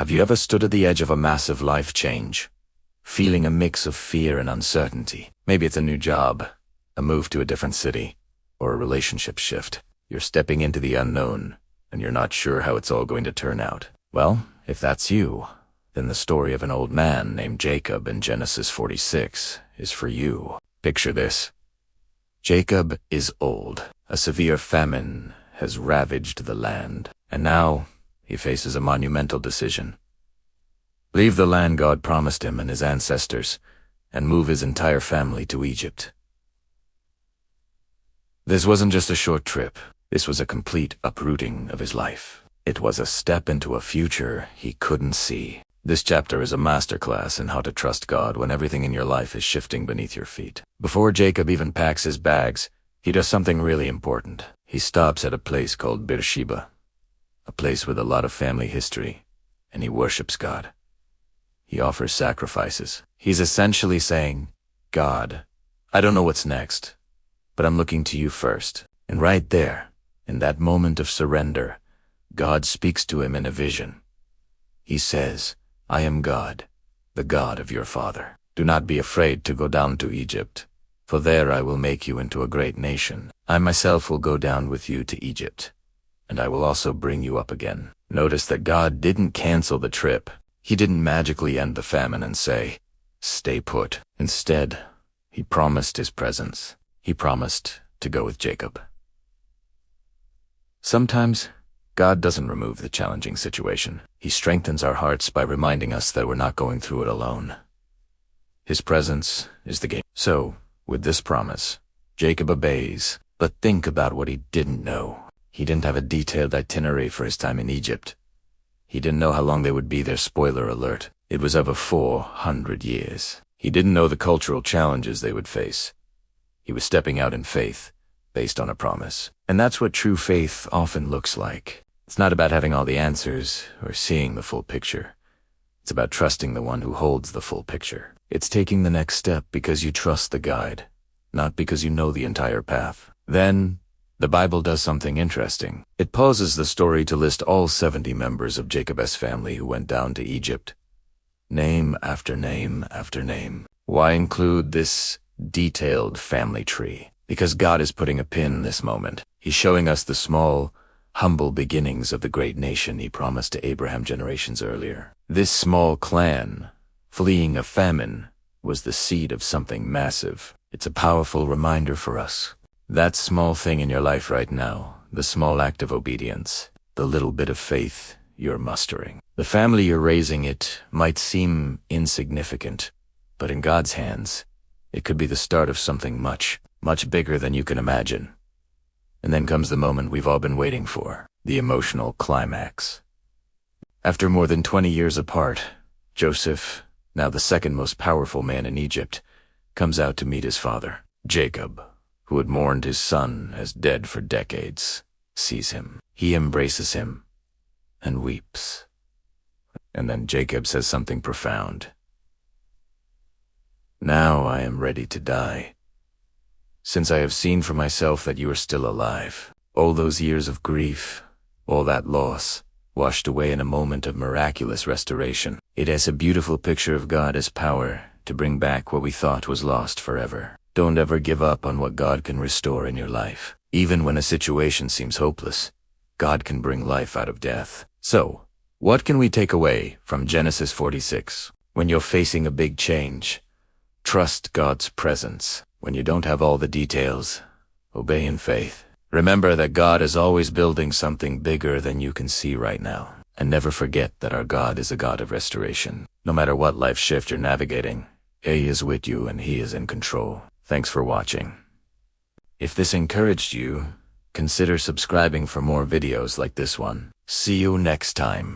Have you ever stood at the edge of a massive life change, feeling a mix of fear and uncertainty? Maybe it's a new job, a move to a different city, or a relationship shift. You're stepping into the unknown, and you're not sure how it's all going to turn out. Well, if that's you, then the story of an old man named Jacob in Genesis 46 is for you. Picture this. Jacob is old. A severe famine has ravaged the land, and now he faces a monumental decision. Leave the land God promised him and his ancestors, and move his entire family to Egypt. This wasn't just a short trip. This was a complete uprooting of his life. It was a step into a future he couldn't see. This chapter is a masterclass in how to trust God when everything in your life is shifting beneath your feet. Before Jacob even packs his bags, he does something really important. He stops at a place called Beersheba, a place with a lot of family history, and he worships God. He offers sacrifices. He's essentially saying, God, I don't know what's next, but I'm looking to you first. And right there, in that moment of surrender, God speaks to him in a vision. He says, I am God, the God of your father. Do not be afraid to go down to Egypt, for there I will make you into a great nation. I myself will go down with you to Egypt, and I will also bring you up again. Notice that God didn't cancel the trip. He didn't magically end the famine and say, stay put. Instead, he promised his presence. He promised to go with Jacob. Sometimes, God doesn't remove the challenging situation. He strengthens our hearts by reminding us that we're not going through it alone. His presence is the game. So, with this promise, Jacob obeys, but think about what he didn't know. He didn't have a detailed itinerary for his time in Egypt. He didn't know how long they would be there. Spoiler alert. It was over 400 years. He didn't know the cultural challenges they would face. He was stepping out in faith, based on a promise. And that's what true faith often looks like. It's not about having all the answers or seeing the full picture. It's about trusting the one who holds the full picture. It's taking the next step because you trust the guide, not because you know the entire path. Then, the Bible does something interesting. It pauses the story to list all 70 members of Jacob's family who went down to Egypt. Name after name after name. Why include this detailed family tree? Because God is putting a pin in this moment. He's showing us the small, humble beginnings of the great nation he promised to Abraham generations earlier. This small clan, fleeing a famine, was the seed of something massive. It's a powerful reminder for us. That small thing in your life right now, the small act of obedience, the little bit of faith you're mustering. The family you're raising, it might seem insignificant, but in God's hands, it could be the start of something much, much bigger than you can imagine. And then comes the moment we've all been waiting for, the emotional climax. After more than 20 years apart, Joseph, now the second most powerful man in Egypt, comes out to meet his father. Jacob, who had mourned his son as dead for decades, sees him. He embraces him and weeps. And then Jacob says something profound. Now I am ready to die, since I have seen for myself that you are still alive. All those years of grief, all that loss, washed away in a moment of miraculous restoration. It is a beautiful picture of God's power to bring back what we thought was lost forever. Don't ever give up on what God can restore in your life. Even when a situation seems hopeless, God can bring life out of death. So, what can we take away from Genesis 46? When you're facing a big change, trust God's presence. When you don't have all the details, obey in faith. Remember that God is always building something bigger than you can see right now. And never forget that our God is a God of restoration. No matter what life shift you're navigating, He is with you and He is in control. Thanks for watching. If this encouraged you, consider subscribing for more videos like this one. See you next time.